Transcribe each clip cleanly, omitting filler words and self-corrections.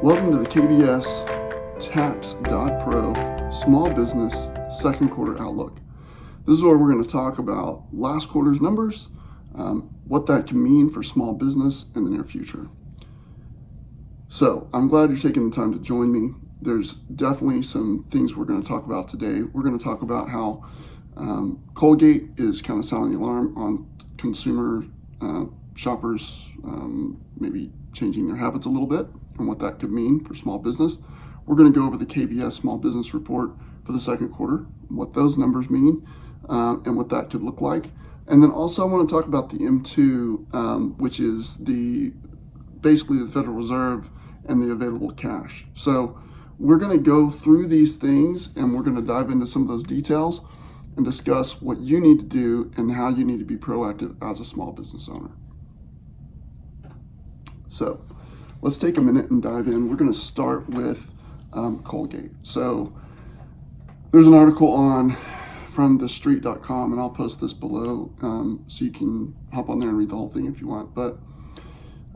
Welcome to the KBS Tax.Pro Small Business Second Quarter Outlook. This is where we're going to talk about last quarter's numbers, what that can mean for small business in the near future. So I'm glad you're taking the time to join me. There's definitely some things we're going to talk about today. We're going to talk about how Colgate is kind of sounding the alarm on consumer shoppers maybe changing their habits a little bit and what that could mean for small business. We're going to go over the KBS Small Business Report for the second quarter, what those numbers mean, and what that could look like. And then also I want to talk about the M2, which is basically the Federal Reserve and the available cash. So we're going to go through these things and we're going to dive into some of those details and discuss what you need to do and how you need to be proactive as a small business owner. So let's take a minute and dive in. We're going to start with Colgate. So there's an article from thestreet.com, and I'll post this below so you can hop on there and read the whole thing if you want. But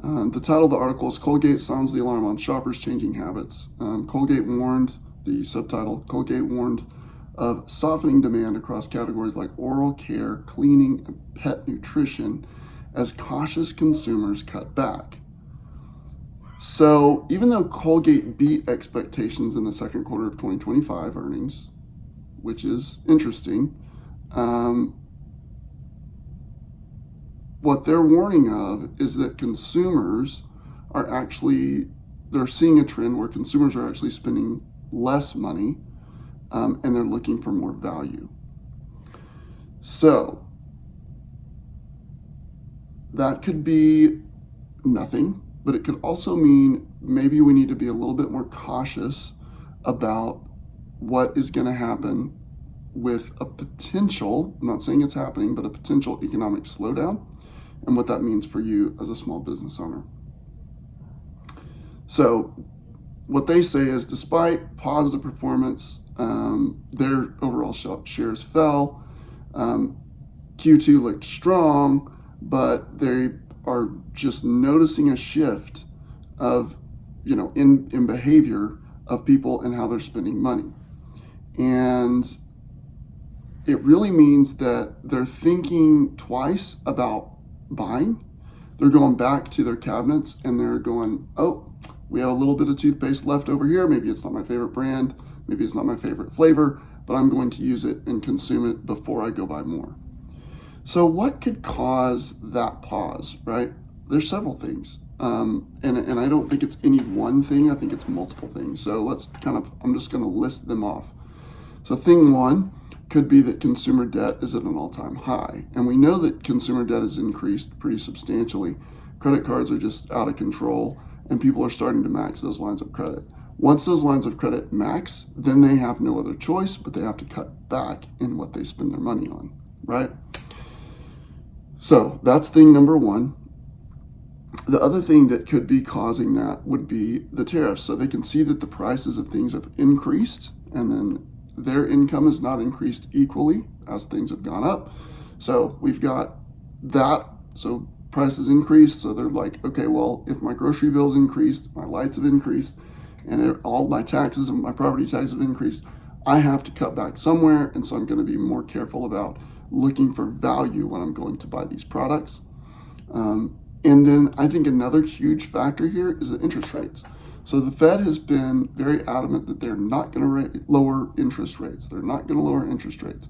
the title of the article is Colgate Sounds the Alarm on Shoppers Changing Habits. The subtitle, Colgate warned of softening demand across categories like oral care, cleaning, and pet nutrition as cautious consumers cut back. So even though Colgate beat expectations in the second quarter of 2025 earnings, which is interesting, what they're warning of is that consumers they're seeing a trend where consumers are actually spending less money and they're looking for more value. So that could be nothing, but it could also mean maybe we need to be a little bit more cautious about what is going to happen with a potential, I'm not saying it's happening, but a potential economic slowdown and what that means for you as a small business owner. So what they say is despite positive performance, their overall shares fell. Q2 looked strong, but they are just noticing a shift of, in behavior of people and how they're spending money. And it really means that they're thinking twice about buying. They're going back to their cabinets and they're going, oh, we have a little bit of toothpaste left over here. Maybe it's not my favorite brand. Maybe it's not my favorite flavor, but I'm going to use it and consume it before I go buy more. So what could cause that pause, right? There's several things. And I don't think it's any one thing. I think it's multiple things. So I'm just going to list them off. So thing one could be that consumer debt is at an all-time high. And we know that consumer debt has increased pretty substantially. Credit cards are just out of control and people are starting to max those lines of credit. Once those lines of credit max, then they have no other choice, but they have to cut back in what they spend their money on, right? So that's thing number one. The other thing that could be causing that would be the tariffs. So they can see that the prices of things have increased and then their income has not increased equally as things have gone up. So we've got that. So prices increased. So they're like, okay, well, if my grocery bills increased, my lights have increased, and all my taxes and my property taxes have increased, I have to cut back somewhere. And so I'm going to be more careful about looking for value when I'm going to buy these products. And then I think another huge factor here is the interest rates. So the Fed has been very adamant that they're not going to lower interest rates. They're not going to lower interest rates.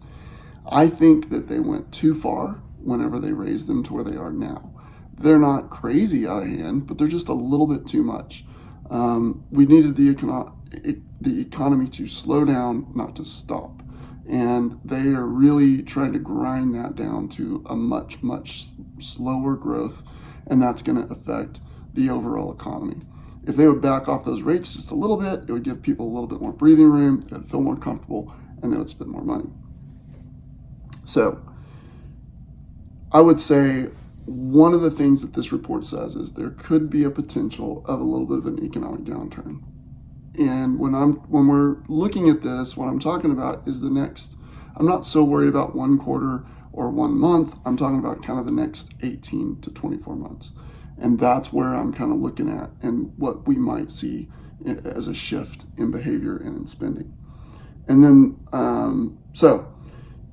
I think that they went too far whenever they raised them to where they are now. They're not crazy out of hand, but they're just a little bit too much. We needed the economy to slow down, not to stop. And they are really trying to grind that down to a much, much slower growth, and that's going to affect the overall economy. If they would back off those rates just a little bit, it would give people a little bit more breathing room, they would feel more comfortable, and they would spend more money. So I would say one of the things that this report says is there could be a potential of a little bit of an economic downturn. And when we're looking at this, what I'm talking about is I'm not so worried about one quarter or 1 month. I'm talking about kind of the next 18 to 24 months. And that's where I'm kind of looking at and what we might see as a shift in behavior and in spending. And then, so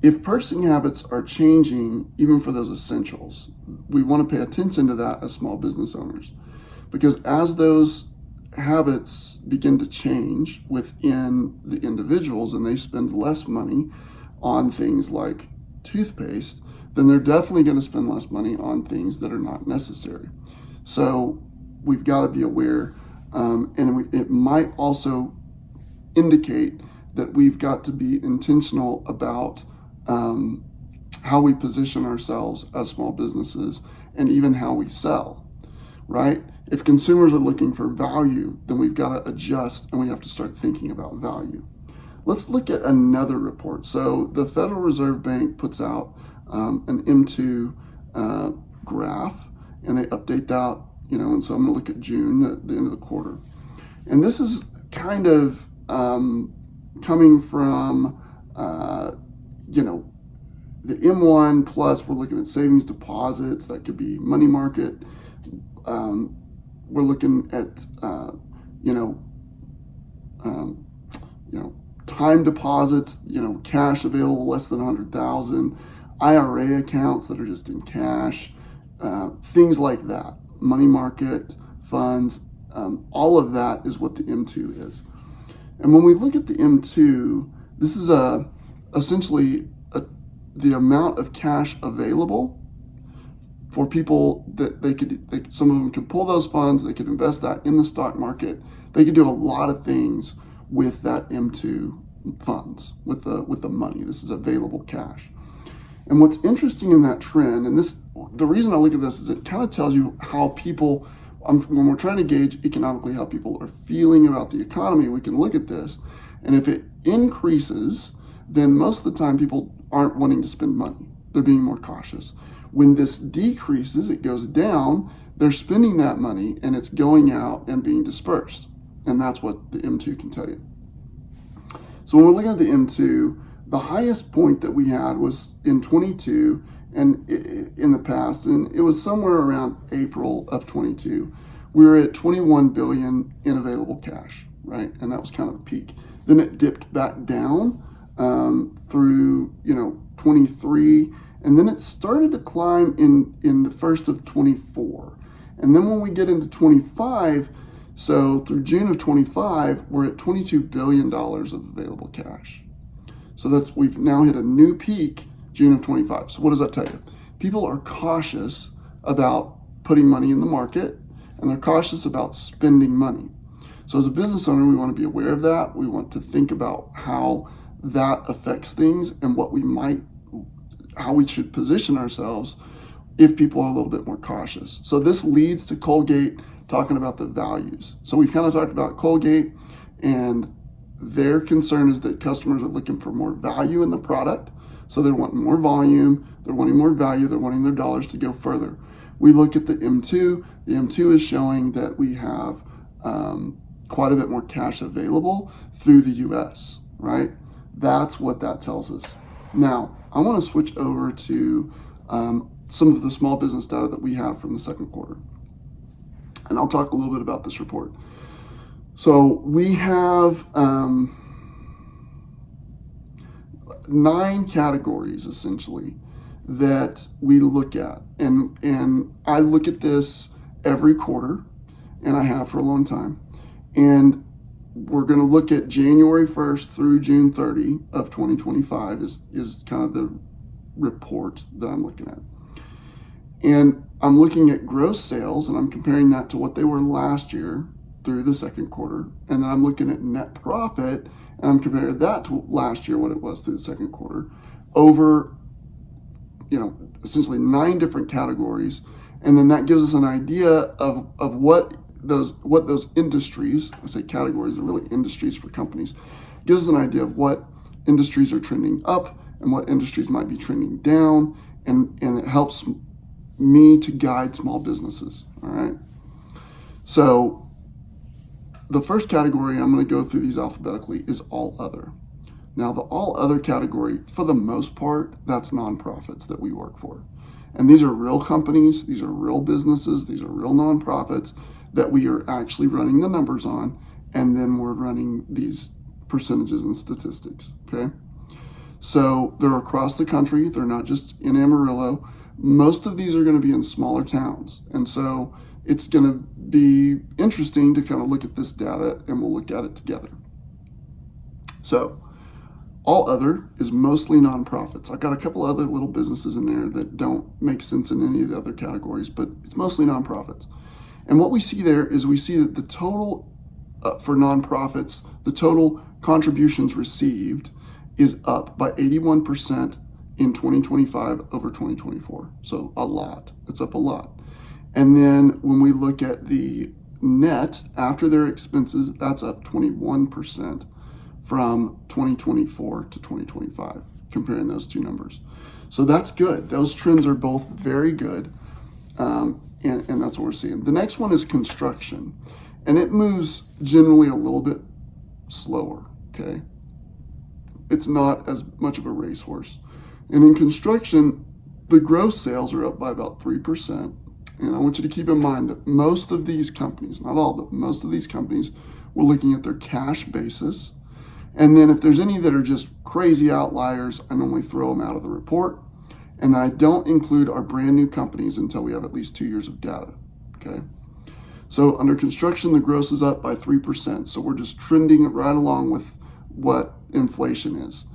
if purchasing habits are changing, even for those essentials, we want to pay attention to that as small business owners, because as those habits begin to change within the individuals and they spend less money on things like toothpaste, then they're definitely going to spend less money on things that are not necessary. So we've got to be aware, it might also indicate that we've got to be intentional about how we position ourselves as small businesses and even how we sell, right? If consumers are looking for value, then we've got to adjust and we have to start thinking about value. Let's look at another report. So the Federal Reserve Bank puts out an M2 graph, and they update that, and so I'm going to look at June at the end of the quarter. And this is kind of coming from, the M1 plus. We're looking at savings deposits. That could be money market. We're looking at, time deposits, cash available less than 100,000, IRA accounts that are just in cash, things like that, money market funds, all of that is what the M2 is. And when we look at the M2, this is essentially the amount of cash available for people that some of them could pull those funds, they could invest that in the stock market. They could do a lot of things with that M2 funds, with the money. This is available cash. And what's interesting in that trend, and the reason I look at this is it kind of tells you how people, when we're trying to gauge economically how people are feeling about the economy, we can look at this. And if it increases, then most of the time people aren't wanting to spend money. They're being more cautious. When this decreases, it goes down, they're spending that money and it's going out and being dispersed. And that's what the M2 can tell you. So when we're looking at the M2, the highest point that we had was in 22 and in the past, and it was somewhere around April of 22. We were at 21 billion in available cash, right? And that was kind of a peak. Then it dipped back down through 23, and then it started to climb in the first of 24. And then when we get into 25, so through June of 25, we're at $22 billion of available cash. So we've now hit a new peak, June of 25. So what does that tell you? People are cautious about putting money in the market, and they're cautious about spending money. So as a business owner, we want to be aware of that. We want to think about how that affects things and how we should position ourselves if people are a little bit more cautious. So this leads to Colgate talking about the values. So we've kind of talked about Colgate, and their concern is that customers are looking for more value in the product. So they're wanting more volume, they're wanting more value, they're wanting their dollars to go further. We look at the M2. The M2 is showing that we have quite a bit more cash available through the US, right? That's what that tells us. Now, I want to switch over to some of the small business data that we have from the second quarter. And I'll talk a little bit about this report. So we have 9 categories, essentially, that we look at. And I look at this every quarter, and I have for a long time. And we're going to look at January 1st through June 30 of 2025 is kind of the report that I'm looking at. And I'm looking at gross sales, and I'm comparing that to what they were last year through the second quarter. And then I'm looking at net profit, and I'm comparing that to last year, what it was through the second quarter, over, essentially 9 different categories. And then that gives us an idea of what those industries, I say categories, are really industries for companies, gives us an idea of what industries are trending up and what industries might be trending down, and it helps me to guide small businesses, all right? So the first category, I'm going to go through these alphabetically, is all other. Now, the all other category, for the most part, that's nonprofits that we work for. And these are real companies, these are real businesses, these are real nonprofits that we are actually running the numbers on, and then we're running these percentages and statistics, okay? So they're across the country. They're not just in Amarillo. Most of these are going to be in smaller towns. And so it's going to be interesting to kind of look at this data, and we'll look at it together. So all other is mostly nonprofits. I've got a couple other little businesses in there that don't make sense in any of the other categories, but it's mostly nonprofits. And what we see there is we see that the total for nonprofits, the total contributions received is up by 81% in 2025 over 2024. So a lot. It's up a lot. And then when we look at the net after their expenses, that's up 21% from 2024 to 2025, comparing those two numbers. So that's good. Those trends are both very good. And that's what we're seeing. The next one is construction. And it moves generally a little bit slower, okay? It's not as much of a racehorse. And in construction, the gross sales are up by about 3%. And I want you to keep in mind that most of these companies, not all, but most of these companies, we're looking at their cash basis. And then if there's any that are just crazy outliers, I normally throw them out of the report. And I don't include our brand new companies until we have at least 2 years of data, okay? So under construction, the gross is up by 3%. So we're just trending right along with what inflation is.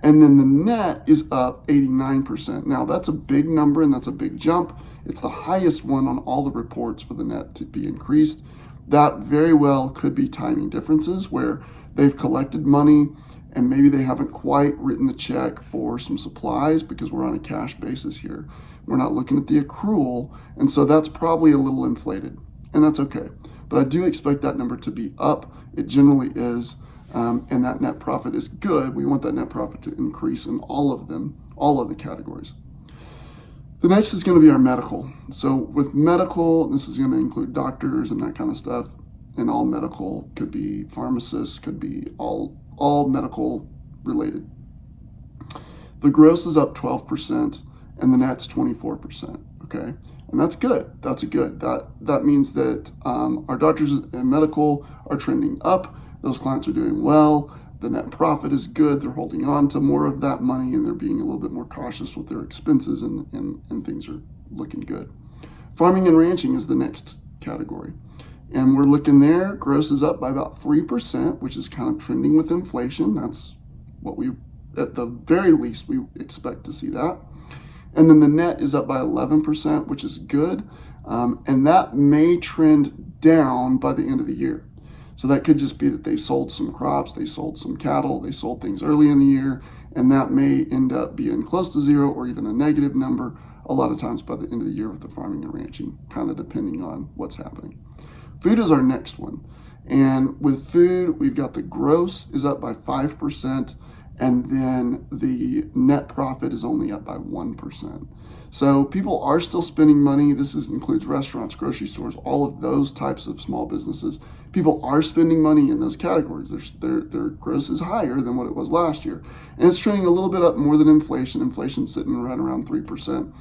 And then the net is up 89%. Now that's a big number and that's a big jump. It's the highest one on all the reports for the net to be increased. That very well could be timing differences where they've collected money and maybe they haven't quite written the check for some supplies because we're on a cash basis here. We're not looking at the accrual. And so that's probably a little inflated, and that's okay. But I do expect that number to be up. It generally is. And that net profit is good. We want that net profit to increase in all of them, all of the categories. The next is going to be our medical. So with medical, this is going to include doctors and that kind of stuff. And all medical could be pharmacists, could be all medical related. The gross is up 12% and the net's 24%. Okay, and that's good. That's good. That means that our doctors and medical are trending up. Those clients are doing well. The net profit is good. They're holding on to more of that money and they're being a little bit more cautious with their expenses and things are looking good. Farming and ranching is the next category. And we're looking there, gross is up by about 3%, which is kind of trending with inflation. That's what we, at the very least, we expect to see that. And then the net is up by 11%, which is good. And that may trend down by the end of the year. So that could just be that they sold some crops, they sold some cattle, they sold things early in the year, and that may end up being close to zero or even a negative number a lot of times by the end of the year with the farming and ranching, kind of depending on what's happening. Food is our next one. And with food, we've got the gross is up by 5%, and then the net profit is only up by 1%. So people are still spending money. This includes restaurants, grocery stores, all of those types of small businesses. People are spending money in those categories. Their gross is higher than what it was last year. And it's trending a little bit up more than inflation. Inflation's sitting right around 3%,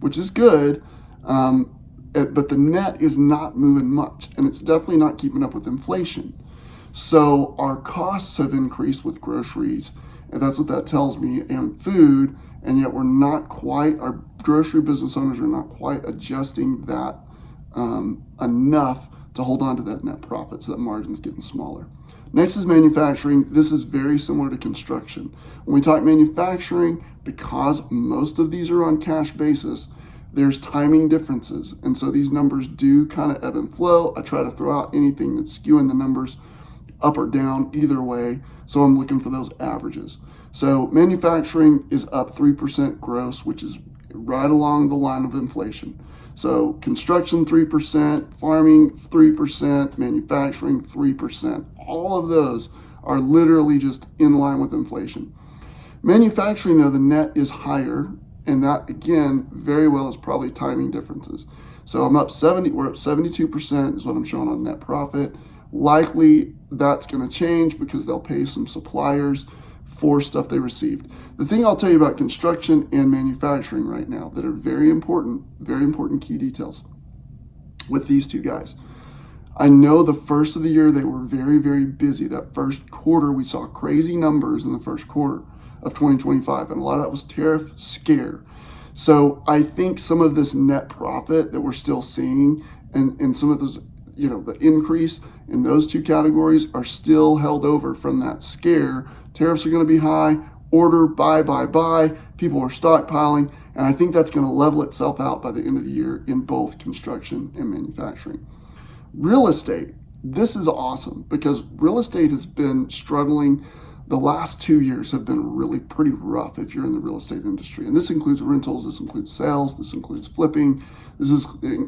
which is good. But the net is not moving much, and it's definitely not keeping up with inflation. So our costs have increased with groceries, and that's what that tells me, and food, and yet we're not quite, our grocery business owners are not quite adjusting that enough to hold on to that net profit, so that margin's getting smaller. Next is manufacturing. This is very similar to construction. When we talk manufacturing, because most of these are on cash basis, there's timing differences. And so these numbers do kind of ebb and flow. I try to throw out anything that's skewing the numbers up or down either way. So I'm looking for those averages. So manufacturing is up 3% gross, which is right along the line of inflation. So construction 3%, farming 3%, manufacturing 3%. All of those are literally just in line with inflation. Manufacturing, though, the net is higher, and that again very well is probably timing differences. So we're up 72% is what I'm showing on net profit. Likely that's going to change because they'll pay some suppliers for stuff they received. The thing I'll tell you about construction and manufacturing right now that are very important key details with these two guys. I know the first of the year they were very, very busy. That first quarter, we saw crazy numbers in the first quarter of 2025, and a lot of that was tariff scare. So I think some of this net profit that we're still seeing and some of those, the increase in those two categories are still held over from that scare. Tariffs are going to be high, order, buy. People are stockpiling, and I think that's going to level itself out by the end of the year in both construction and manufacturing. Real estate, this is awesome because real estate has been struggling. The last 2 years have been really pretty rough if you're in the real estate industry. And this includes rentals, this includes sales, this includes flipping,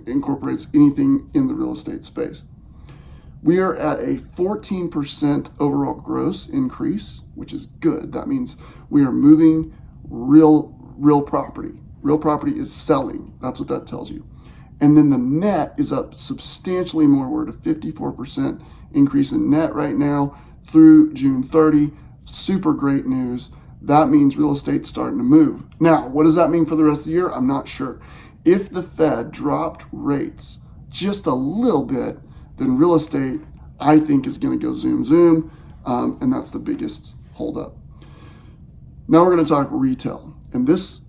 incorporates anything in the real estate space. We are at a 14% overall gross increase, which is good. That means we are moving real property. Real property is selling. That's what that tells you. And then the net is up substantially more. We're at a 54% increase in net right now through June 30. Super great news. That means real estate's starting to move. Now, what does that mean for the rest of the year? I'm not sure. If the Fed dropped rates just a little bit, then real estate, I think, is going to go zoom, and that's the biggest holdup. Now we're going to talk retail, and this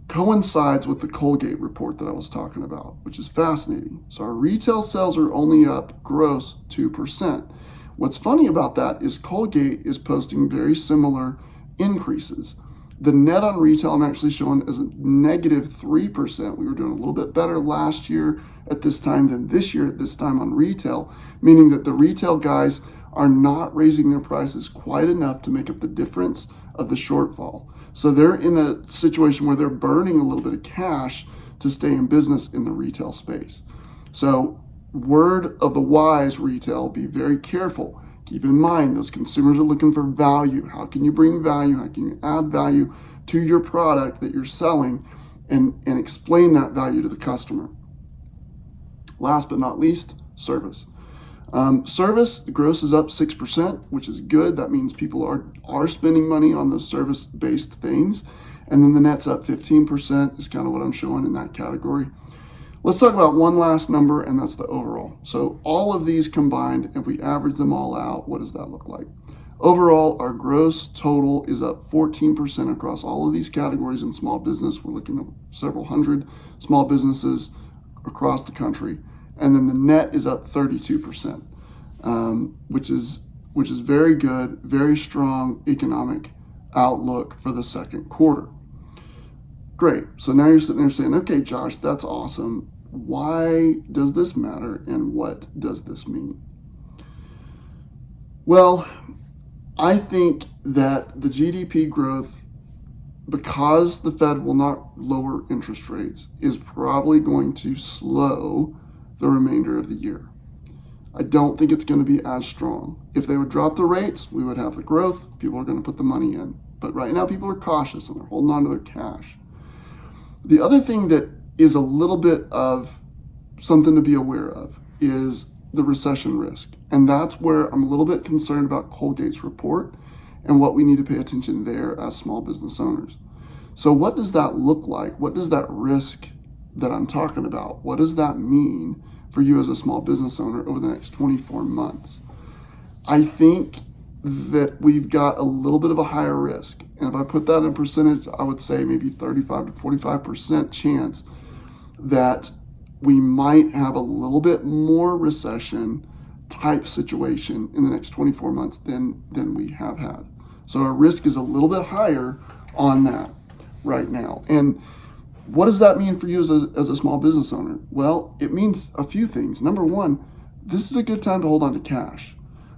coincides with the Colgate report that I was talking about, which is fascinating. So our retail sales are only up gross 2%. What's funny about that is Colgate is posting very similar increases. The net on retail I'm actually showing as a negative 3%. We were doing a little bit better last year at this time than this year at this time on retail, meaning that the retail guys are not raising their prices quite enough to make up the difference of the shortfall. So they're in a situation where they're burning a little bit of cash to stay in business in the retail space. So word of the wise, retail, be very careful. Keep in mind, those consumers are looking for value. How can you bring value? How can you add value to your product that you're selling and explain that value to the customer? Last but not least, service. Service, the gross is up 6%, which is good. That means people are spending money on those service-based things. And then the net's up 15% is kind of what I'm showing in that category. Let's talk about one last number, and that's the overall. So all of these combined, if we average them all out, what does that look like? Overall, our gross total is up 14% across all of these categories in small business. We're looking at several hundred small businesses across the country. And then the net is up 32%, which is very good, very strong economic outlook for the second quarter. Great. So now you're sitting there saying, okay, Josh, that's awesome. Why does this matter and what does this mean? Well, I think that the GDP growth, because the Fed will not lower interest rates, is probably going to slow the remainder of the year. I don't think it's going to be as strong. If they would drop the rates, we would have the growth. People are going to put the money in. But right now, people are cautious and they're holding on to their cash. The other thing that is a little bit of something to be aware of is the recession risk. And that's where I'm a little bit concerned about Colgate's report and what we need to pay attention there as small business owners. So what does that look like? What does that risk that I'm talking about, what does that mean for you as a small business owner over the next 24 months? I think that we've got a little bit of a higher risk. And if I put that in percentage, I would say maybe 35 to 45% chance that we might have a little bit more recession type situation in the next 24 months than we have had. So our risk is a little bit higher on that right now. And what does that mean for you as a small business owner? Well, it means a few things. Number one, this is a good time to hold on to cash.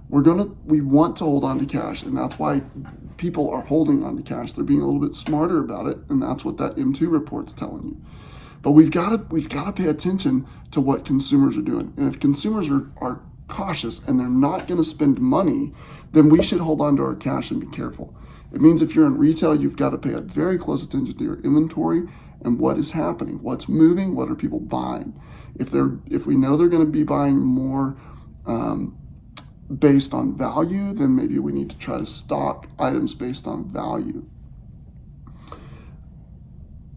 We want to hold on to cash, and that's why people are holding on to cash. They're being a little bit smarter about it, and that's what that M2 report's telling you. But we've got to pay attention to what consumers are doing. And if consumers are cautious and they're not going to spend money, then we should hold on to our cash and be careful. It means if you're in retail, you've got to pay very close attention to your inventory and what is happening, what's moving, what are people buying. If we know they're going to be buying more based on value, then maybe we need to try to stock items based on value.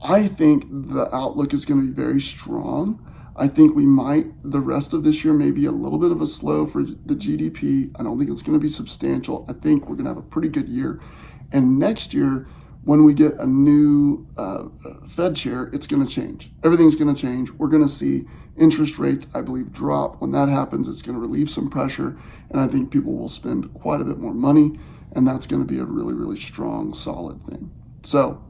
I think the outlook is going to be very strong. I think we might, the rest of this year, maybe a little bit of a slow for the GDP. I don't think it's going to be substantial. I think we're going to have a pretty good year. And next year, when we get a new Fed chair, it's going to change. Everything's going to change. We're going to see interest rates, I believe, drop. When that happens, it's going to relieve some pressure. And I think people will spend quite a bit more money. And that's going to be a really, really strong, solid thing. So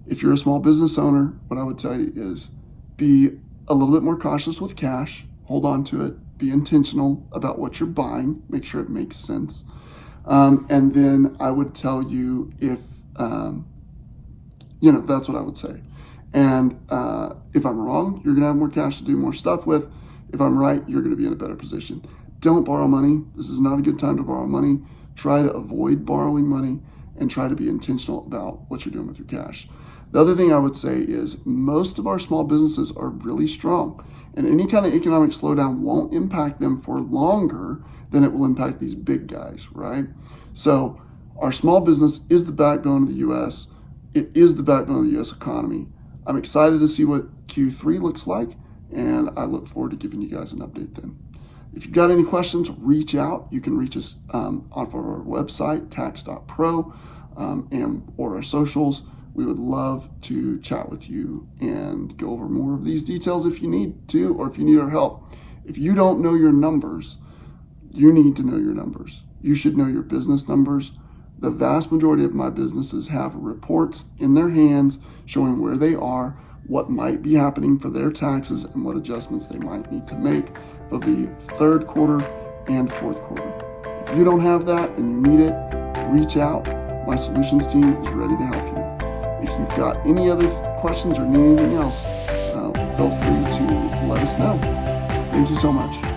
if you're a small business owner, what I would tell you is be a little bit more cautious with cash. Hold on to it. Be intentional about what you're buying. Make sure it makes sense. And then I would tell you if, that's what I would say. And if I'm wrong, you're going to have more cash to do more stuff with. If I'm right, you're going to be in a better position. Don't borrow money. This is not a good time to borrow money. Try to avoid borrowing money and try to be intentional about what you're doing with your cash. The other thing I would say is most of our small businesses are really strong, and any kind of economic slowdown won't impact them for longer than it will impact these big guys, right? So our small business is the backbone of the U.S. It is the backbone of the U.S. economy. I'm excited to see what Q3 looks like, and I look forward to giving you guys an update then. If you've got any questions, reach out. You can reach us off of our website, tax.pro, or our socials. We would love to chat with you and go over more of these details if you need to, or if you need our help. If you don't know your numbers, you need to know your numbers. You should know your business numbers. The vast majority of my businesses have reports in their hands showing where they are, what might be happening for their taxes, and what adjustments they might need to make for the third quarter and fourth quarter. If you don't have that and you need it, reach out. My solutions team is ready to help you. If you've got any other questions or need anything else, feel free to let us know. Thank you so much.